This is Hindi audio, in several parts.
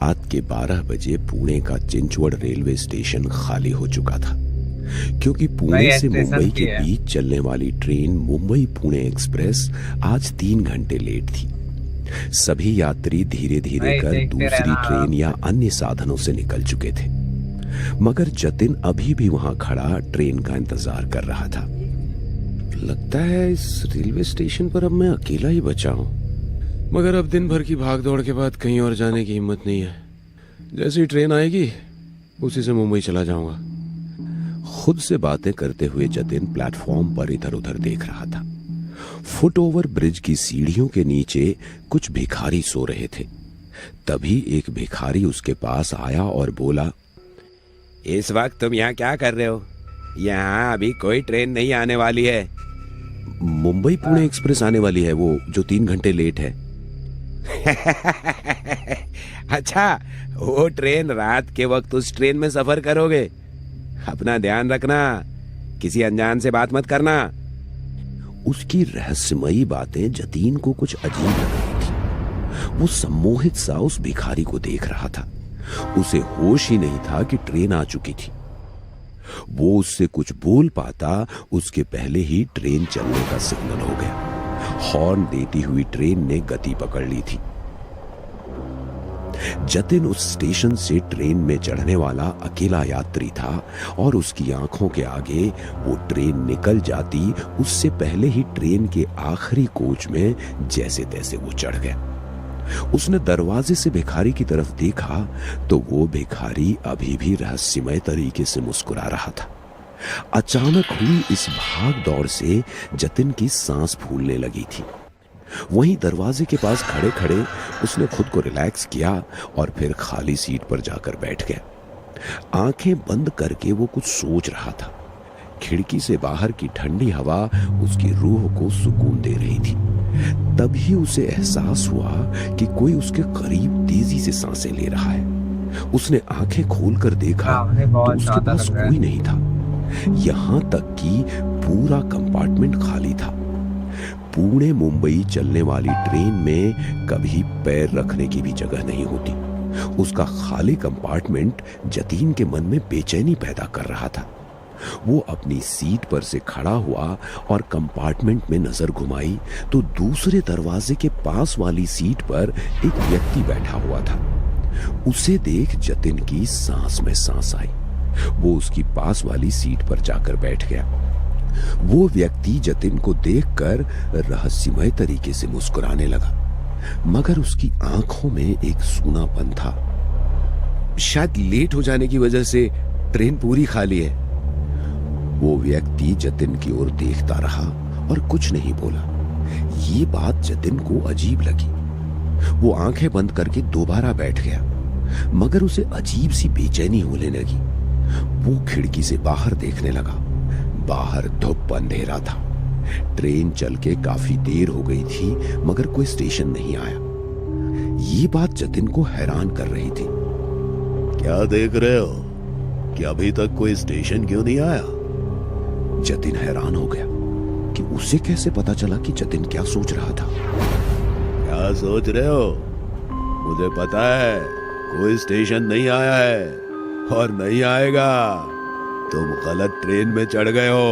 रात के 12 बजे पुणे का चिंचवड़ रेलवे स्टेशन खाली हो चुका था, क्योंकि पुणे से मुंबई के बीच चलने वाली ट्रेन मुंबई पुणे एक्सप्रेस आज 3 घंटे लेट थी। सभी यात्री धीरे धीरे कर दूसरी ट्रेन या अन्य साधनों से निकल चुके थे, मगर जतिन अभी भी वहां खड़ा ट्रेन का इंतजार कर रहा था। लगता है इस रेलवे स्टेशन पर अब मैं अकेला ही बचा हूं, मगर अब दिन भर की भाग दौड़ के बाद कहीं और जाने की हिम्मत नहीं है। जैसी ट्रेन आएगी उसी से मुंबई चला जाऊंगा। खुद से बातें करते हुए जतिन प्लेटफॉर्म पर इधर उधर देख रहा था। फुट ओवर ब्रिज की सीढ़ियों के नीचे कुछ भिखारी सो रहे थे। तभी एक भिखारी उसके पास आया और बोला, इस वक्त तुम यहाँ क्या कर रहे हो? यहाँ अभी कोई ट्रेन नहीं आने वाली है। मुंबई पुणे एक्सप्रेस आने वाली है, वो जो 3 घंटे लेट है। अच्छा, वो ट्रेन रात के वक्त उस ट्रेन में सफर करोगे? अपना ध्यान रखना, किसी अनजान से बात मत करना। उसकी रहस्यमयी बातें जतीन को कुछ अजीब लग रही थी। वो सम्मोहित सा उस भिखारी को देख रहा था। उसे होश ही नहीं था कि ट्रेन आ चुकी थी। वो उससे कुछ बोल पाता उसके पहले ही ट्रेन चलने का सिग्नल हो गया। हॉर्न देती हुई ट्रेन ने गति पकड़ ली थी। जतिन उस स्टेशन से ट्रेन में चढ़ने वाला अकेला यात्री था और उसकी आंखों के आगे वो ट्रेन निकल जाती उससे पहले ही ट्रेन के आखिरी कोच में जैसे तैसे वो चढ़ गया। उसने दरवाजे से भिखारी की तरफ देखा तो वो भिखारी अभी भी रहस्यमय तरीके से मुस्कुरा रहा था। अचानक हुई इस भाग दौड़ से जतिन की सांस फूलने लगी थी। वहीं दरवाजे के पास खड़े खड़े उसने खुद को रिलैक्स किया और फिर खाली सीट पर जाकर बैठ गया। आंखें बंद करके वो कुछ सोच रहा था। खिड़की से बाहर की ठंडी हवा उसकी रूह को सुकून दे रही थी। तभी उसे एहसास हुआ कि कोई उसके करीब तेजी से सांसें ले रहा है। उसने आंखें खोलकर देखा तो उसके पास कोई नहीं था। यहां तक कि पूरा कंपार्टमेंट खाली था। पुणे मुंबई चलने वाली ट्रेन में कभी पैर रखने की भी जगह नहीं होती। उसका खाली कंपार्टमेंट जतीन के मन में बेचैनी पैदा कर रहा था। वो अपनी सीट पर से खड़ा हुआ और कंपार्टमेंट में नजर घुमाई तो दूसरे दरवाजे के पास वाली सीट पर एक व्यक्ति बैठा हुआ था। उसे देख जतिन की सांस में सांस आई। वो उसकी पास वाली सीट पर जाकर बैठ गया। वो व्यक्ति जतिन को देखकर रहस्यमय तरीके से मुस्कुराने लगा, मगर उसकी आंखों में एक सूनापन था। शायद लेट हो जाने की वजह से ट्रेन पूरी खाली है। वो व्यक्ति जतिन की ओर देखता रहा और कुछ नहीं बोला। ये बात जतिन को अजीब लगी। वो आंखें बंद करके दोबारा बैठ गया, मगर उसे अजीब सी बेचैनी होने लगी। वो खिड़की से बाहर देखने लगा। बाहर धूप अंधेरा था। ट्रेन चल के काफी देर हो गई थी, मगर कोई स्टेशन नहीं आया। ये बात जतिन को हैरान कर रही थी। क्या देख रहे हो कि अभी तक कोई स्टेशन क्यों नहीं आया? जतिन हैरान हो गया कि उसे कैसे पता चला कि जतिन क्या सोच रहा था। क्या सोच रहे हो? मुझे पता है कोई स्टेशन नहीं आया है और नहीं आएगा। तुम गलत ट्रेन में चढ़ गए हो।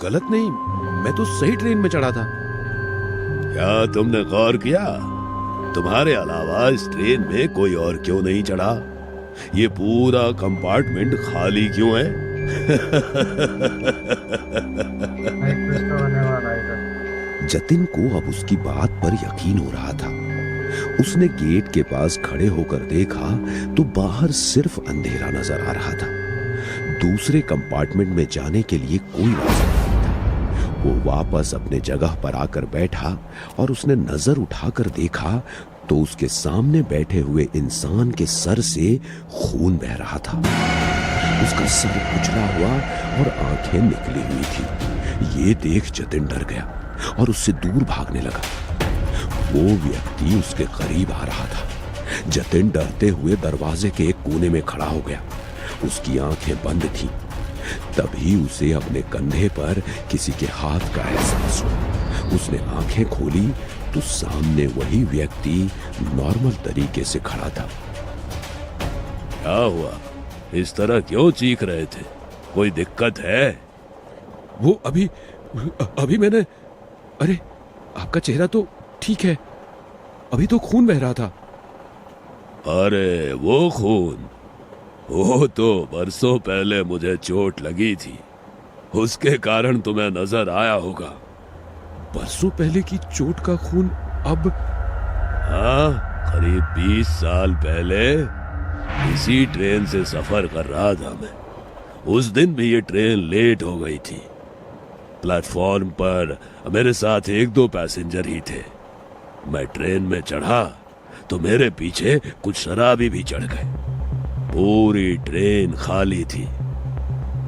गलत नहीं, मैं तो सही ट्रेन में चढ़ा था। क्या तुमने गौर किया तुम्हारे अलावा इस ट्रेन में कोई और क्यों नहीं चढ़ा? ये पूरा कंपार्टमेंट खाली क्यों है? जतिन को अब उसकी बात पर यकीन हो रहा था। उसने गेट के पास खड़े होकर देखा तो बाहर सिर्फ अंधेरा नजर आ रहा था। दूसरे कंपार्टमेंट में जाने के लिए कोई रास्ता नहीं था। वो वापस अपने जगह पर आकर बैठा और उसने नजर उठाकर देखा तो उसके सामने बैठे हुए इंसान के सर से खून बह रहा था। उसका सर कुचला हुआ और आंखें निकली हुई थी। ये देख जतिन डर गया और उससे दूर भागने लगा। वो व्यक्ति उसके करीब आ रहा था। जतिन डरते हुए दरवाजे के एक कोने में खड़ा हो गया। उसकी आंखें बंद थीं। तभी उसे अपने कंधे पर किसी के हाथ का एहसास हुआ। उसने आंखें खोली तो सामने वही व्यक्ति नॉर्मल तरीके से खड़ा था। क्या हुआ? इस तरह क्यों चीख रहे थे? कोई दिक्कत है? वो अभी मैंने, अरे आपका चेहरा तो ठीक है, अभी तो खून बह रहा था। अरे वो खून, वो तो बरसों पहले मुझे चोट लगी थी, उसके कारण तुम्हें नजर आया होगा। बरसों पहले की चोट का खून अब? हाँ, करीब 20 साल पहले इसी ट्रेन से सफर कर रहा था मैं। उस दिन भी ये ट्रेन लेट हो गई थी। प्लेटफॉर्म पर मेरे साथ 1-2 पैसेंजर ही थे। मैं ट्रेन में चढ़ा तो मेरे पीछे कुछ शराबी भी चढ़ गए। पूरी ट्रेन खाली थी,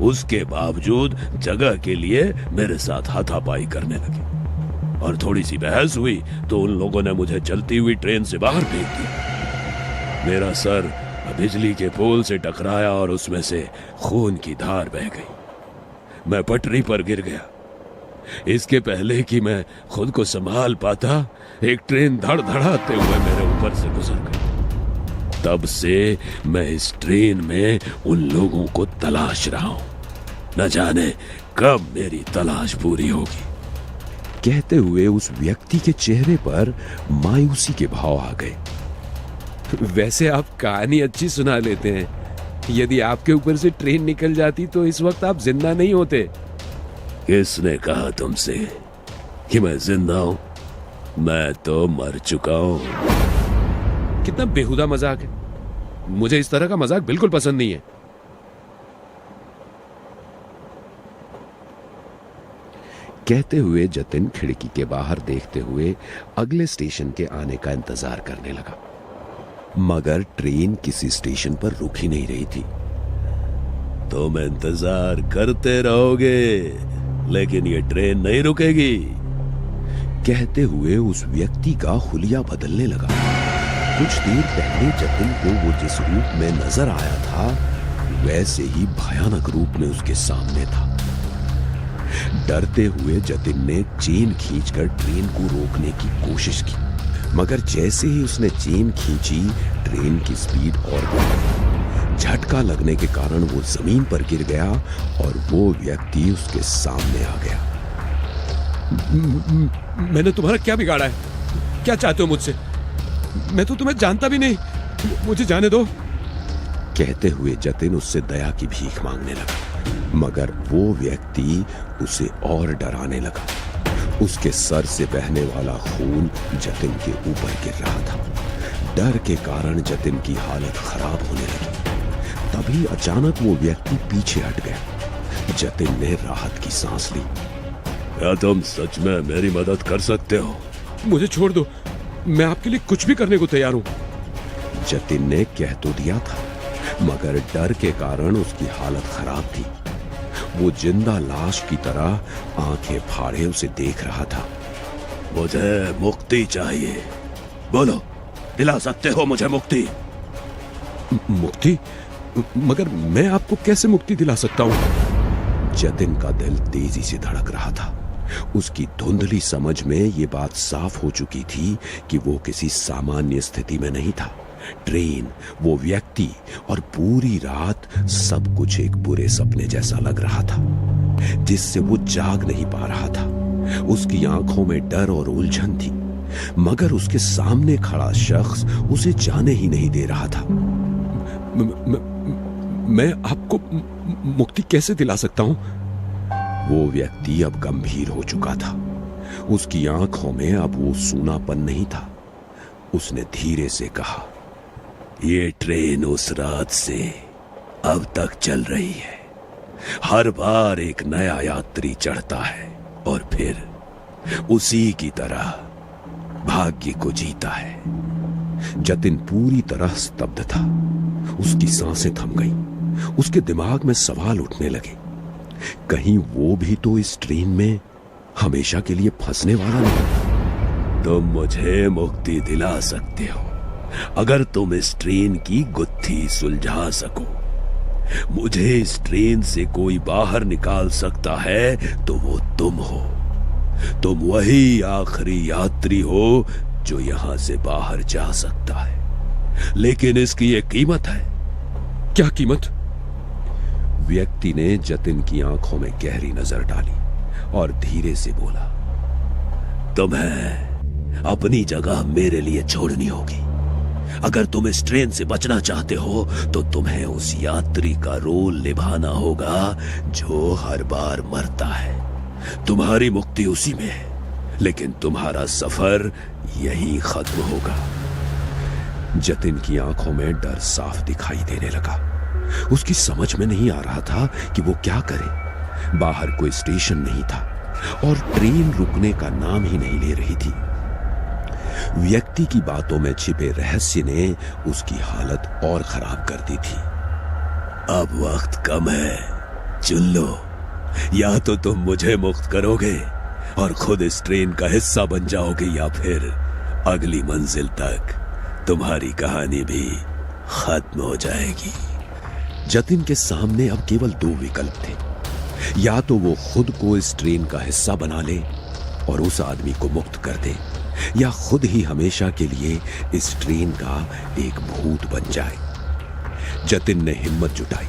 उसके बावजूद जगह के लिए मेरे साथ हाथापाई करने लगे और थोड़ी सी बहस हुई तो उन लोगों ने मुझे चलती हुई ट्रेन से बाहर फेंक दिया। मेरा सर बिजली के पोल से टकराया और उसमें से खून की धार बह गई। मैं पटरी पर गिर गया। इसके पहले कि मैं खुद को संभाल पाता, एक ट्रेन धड़धड़ाते हुए मेरे ऊपर से गुजर गई। तब से मैं इस ट्रेन में उन लोगों को तलाश रहा हूं। न जाने कब मेरी तलाश पूरी होगी। कहते हुए उस व्यक्ति के चेहरे पर मायूसी के भाव आ गए। वैसे आप कहानी अच्छी सुना लेते हैं। यदि आपके ऊपर से ट्रेन निकल जाती तो इस वक्त आप जिंदा नहीं होते। किसने कहा तुमसे कि मैं जिंदा हूं? मैं तो मर चुका हूं। कितना बेहुदा मजाक है। मुझे इस तरह का मजाक बिल्कुल पसंद नहीं है। कहते हुए जतिन खिड़की के बाहर देखते हुए अगले स्टेशन के आने का इंतजार करने लगा, मगर ट्रेन किसी स्टेशन पर रुक ही नहीं रही थी। तुम इंतजार करते रहोगे, लेकिन ये ट्रेन नहीं रुकेगी। कहते हुए उस व्यक्ति का हुलिया बदलने लगा। कुछ देर पहले जतिन को वो जिस रूप में नजर आया था, वैसे ही भयानक रूप में उसके सामने था। डरते हुए जतिन ने चेन खींचकर ट्रेन को रोकने की कोशिश की, मगर जैसे ही उसने चेन खींची, ट्रेन की स्पीड और बढ़ गई। झटका लगने के कारण वो जमीन पर गिर गया और वो व्यक्ति उसके सामने आ गया। मैंने तुम्हारा क्या बिगाड़ा है? क्या चाहते हो मुझसे? मैं तो तुम्हें जानता भी नहीं, मुझे जाने दो। कहते हुए जतिन उससे दया की भीख मांगने लगा, मगर वो व्यक्ति उसे और डराने लगा। उसके सर से बहने वाला खून जतिन के ऊपर गिर रहा था। डर के कारण जतिन की हालत खराब होने लगी। तभी अचानक वो व्यक्ति पीछे हट गया। जतिन ने राहत की सांस ली। क्या तुम सच में मेरी मदद कर सकते हो? मुझे छोड़ दो, मैं आपके लिए कुछ भी करने को तैयार हूं। जतिन ने कह तो दिया था, मगर डर के कारण उसकी हालत खराब थी। वो जिंदा लाश की तरह आंखें फाड़े उसे देख रहा था। मुझे मुक्ति चाहिए, बोलो, दिला सकते हो मुझे मुक्ति? मुक्ति? मगर मैं आपको कैसे मुक्ति दिला सकता हूं? जतिन का दिल तेजी से धड़क रहा था। उसकी धुंधली समझ में ये बात साफ हो चुकी थी कि वो किसी सामान्य स्थिति में नहीं था। ट्रेन, वो व्यक्ति और पूरी रात सब कुछ एक बुरे सपने जैसा लग रहा था, जिससे वो जाग नहीं पा रहा था। उसकी आंखों में डर और उलझन थी, मगर उसके सामने खड़ा शख्स उसे जाने ही नहीं दे रहा था। मैं आपको मुक्ति कैसे दिला सकता हूं? वो व्यक्ति अब गंभीर हो चुका था। उसकी आंखों में अब वो सूनापन नहीं था। उसने धीरे से कहा, ये ट्रेन उस रात से अब तक चल रही है। हर बार एक नया यात्री चढ़ता है और फिर उसी की तरह भाग्य को जीता है। जतिन पूरी तरह स्तब्ध था। उसकी सांसें थम गईं। उसके दिमाग में सवाल उठने लगे, कहीं वो भी तो इस ट्रेन में हमेशा के लिए फंसने वाला नहीं। तुम मुझे मुक्ति दिला सकते हो अगर तुम इस ट्रेन की गुत्थी सुलझा सको। मुझे इस ट्रेन से कोई बाहर निकाल सकता है तो वो तुम हो। तुम वही आखिरी यात्री हो जो यहां से बाहर जा सकता है, लेकिन इसकी एक कीमत है। क्या कीमत? व्यक्ति ने जतिन की आंखों में गहरी नजर डाली और धीरे से बोला, तुम्हें अपनी जगह मेरे लिए छोड़नी होगी। अगर तुम इस ट्रेन से बचना चाहते हो तो तुम्हें उस यात्री का रोल निभाना होगा जो हर बार मरता है। तुम्हारी मुक्ति उसी में है, लेकिन तुम्हारा सफर यहीं खत्म होगा। जतिन की आंखों में डर साफ दिखाई देने लगा। उसकी समझ में नहीं आ रहा था कि वो क्या करे। बाहर कोई स्टेशन नहीं था और ट्रेन रुकने का नाम ही नहीं ले रही थी। व्यक्ति की बातों में छिपे रहस्य ने उसकी हालत और खराब कर दी थी। अब वक्त कम है, चुन लो। या तो तुम मुझे मुक्त करोगे और खुद इस ट्रेन का हिस्सा बन जाओगे, या फिर अगली मंजिल तक तुम्हारी कहानी भी खत्म हो जाएगी। जतिन के सामने अब केवल दो विकल्प थे। या तो वो खुद को इस ट्रेन का हिस्सा बना ले और उस आदमी को मुक्त कर दे, या खुद ही हमेशा के लिए इस ट्रेन का एक भूत बन जाए। जतिन ने हिम्मत जुटाई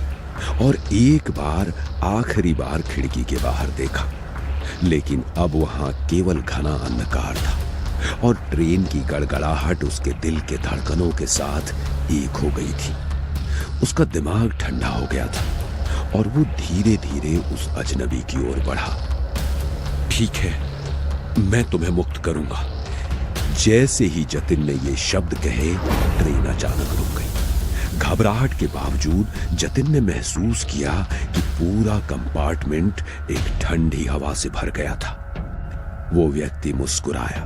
और एक बार आखिरी बार खिड़की के बाहर देखा, लेकिन अब वहां केवल घना अंधकार था और ट्रेन की गड़गड़ाहट उसके दिल के धड़कनों के साथ एक हो गई थी। उसका दिमाग ठंडा हो गया था और वो धीरे धीरे उस अजनबी की ओर बढ़ा। ठीक है, मैं तुम्हें मुक्त करूंगा। जैसे ही जतिन ने ये शब्द कहे, ट्रेन अचानक रुक गई। घबराहट के बावजूद जतिन ने महसूस किया कि पूरा कंपार्टमेंट एक ठंडी हवा से भर गया था। वो व्यक्ति मुस्कुराया